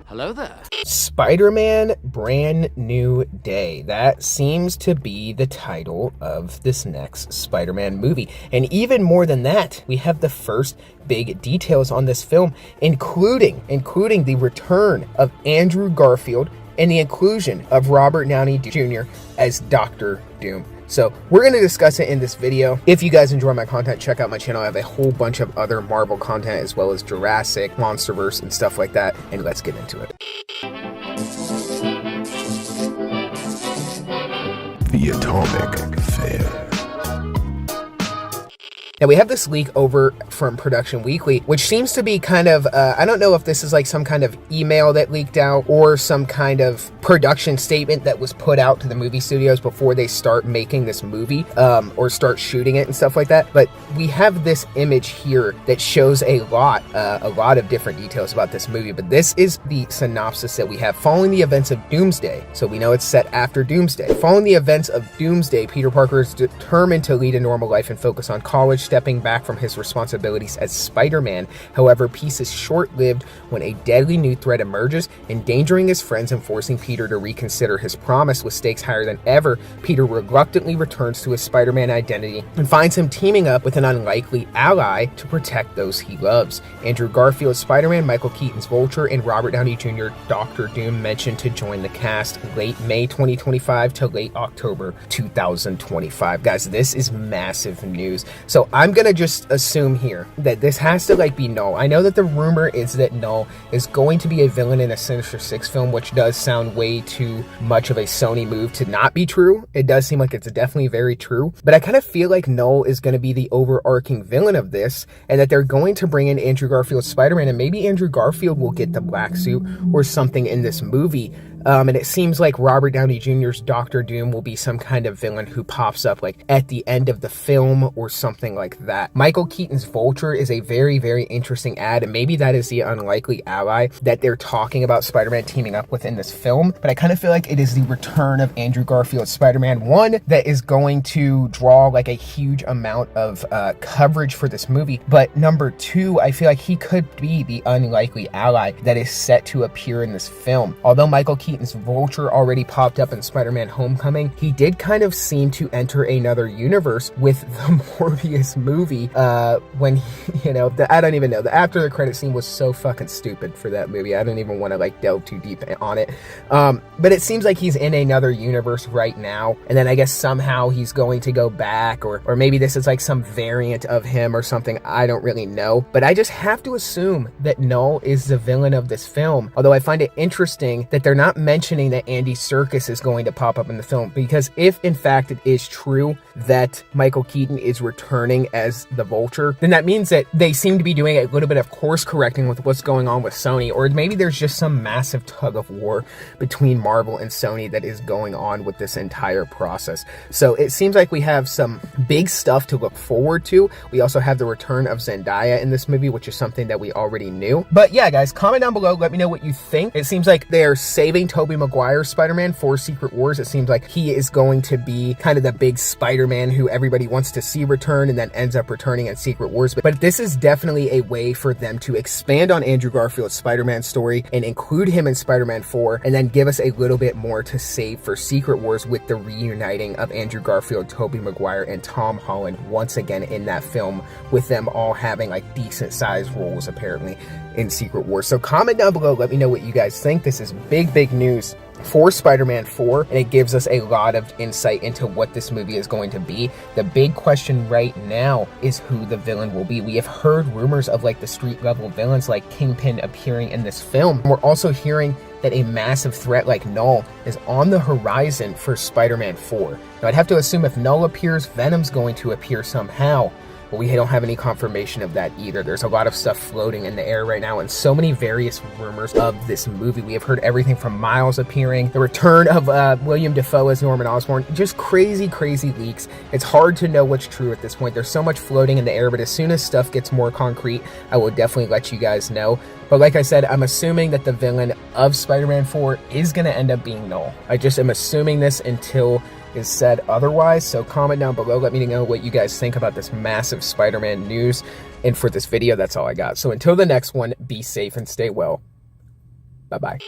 Hello there. Spider-Man Brand New Day. That seems to be the title of this next Spider-Man movie. And even more than that, we have the first big details on this film, including the return of Andrew Garfield and the inclusion of Robert Downey Jr. as Dr. Doom. So we're going to discuss it in this video. If you guys enjoy my content, check out my channel. I have a whole bunch of other Marvel content as well as Jurassic, Monsterverse, and stuff like that. And let's get into it. The Atomic Fair. Now we have this leak over from Production Weekly, which seems to be kind of, I don't know if this is like some kind of email that leaked out or some kind of production statement that was put out to the movie studios before they start making this movie or start shooting it and stuff like that. But we have this image here that shows a lot of different details about this movie. But this is the synopsis that we have. Following the events of Doomsday, so we know it's set after Doomsday. Following the events of Doomsday, Peter Parker is determined to lead a normal life and focus on college, stepping back from his responsibilities as Spider-Man. However, peace is short-lived when a deadly new threat emerges, endangering his friends and forcing Peter to reconsider his promise. With stakes higher than ever, Peter reluctantly returns to his Spider-Man identity and finds him teaming up with an unlikely ally to protect those he loves. Andrew Garfield's Spider-Man, Michael Keaton's Vulture, and Robert Downey Jr. Dr. Doom mentioned to join the cast late May 2025 to late October 2025. Guys, this is massive news. So I'm gonna just assume here that this has to be Null. I know that the rumor is that Null is going to be a villain in a Sinister Six film, which does sound way too much of a Sony move to not be true. It does seem like it's definitely very true, but I kind of feel like Null is going to be the overarching villain of this, and that they're going to bring in Andrew Garfield's Spider-Man, and maybe Andrew Garfield will get the black suit or something in this movie. And it seems like Robert Downey Jr.'s Dr. Doom will be some kind of villain who pops up at the end of the film or something like that. Michael Keaton's Vulture is a very, very interesting ad, and maybe that is the unlikely ally that they're talking about Spider-Man teaming up with in this film. But I kind of feel like it is the return of Andrew Garfield's Spider-Man, one that is going to draw a huge amount of coverage for this movie. But number two, I feel like he could be the unlikely ally that is set to appear in this film. Although Michael Keaton's Vulture already popped up in Spider-Man Homecoming, he did kind of seem to enter another universe with the Morbius movie when he, I don't even know, the after the credit scene was so fucking stupid for that movie. I don't even want to delve too deep on it, but it seems like he's in another universe right now, and then I guess somehow he's going to go back, or maybe this is some variant of him or something. I don't really know, but I just have to assume that Null is the villain of this film, although I find it interesting that they're not mentioning that Andy Serkis is going to pop up in the film, because if in fact it is true that Michael Keaton is returning as the Vulture, then that means that they seem to be doing a little bit of course correcting with what's going on with Sony, or maybe there's just some massive tug of war between Marvel and Sony that is going on with this entire process. So it seems like we have some big stuff to look forward to. We also have the return of Zendaya in this movie, which is something that we already knew. But yeah, guys, comment down below, let me know what you think. It seems like they're saving Tobey Maguire's Spider-Man for Secret Wars. It seems like he is going to be kind of the big Spider-Man who everybody wants to see return and then ends up returning in Secret Wars. But this is definitely a way for them to expand on Andrew Garfield's Spider-Man story and include him in Spider-Man 4, and then give us a little bit more to save for Secret Wars with the reuniting of Andrew Garfield, Tobey Maguire, and Tom Holland once again in that film, with them all having decent sized roles apparently in Secret Wars. So comment down below, let me know what you guys think. This is big news for Spider-Man 4, and it gives us a lot of insight into what this movie is going to be. The big question right now is who the villain will be. We have heard rumors of the street level villains like Kingpin appearing in this film. We're also hearing that a massive threat like Null is on the horizon for Spider-Man 4. Now I'd have to assume if Null appears, Venom's going to appear somehow, but we don't have any confirmation of that either. There's a lot of stuff floating in the air right now, and so many various rumors of this movie. We have heard everything from Miles appearing, the return of William Dafoe as Norman Osborn, just crazy leaks. It's hard to know what's true at this point. There's so much floating in the air, but as soon as stuff gets more concrete, I will definitely let you guys know. But like I said, I'm assuming that the villain of Spider-Man 4 is going to end up being Null. I just am assuming this until is said otherwise. So comment down below, let me know what you guys think about this massive Spider-Man news. And for this video, that's all I got. So until the next one, be safe and stay well. Bye-bye.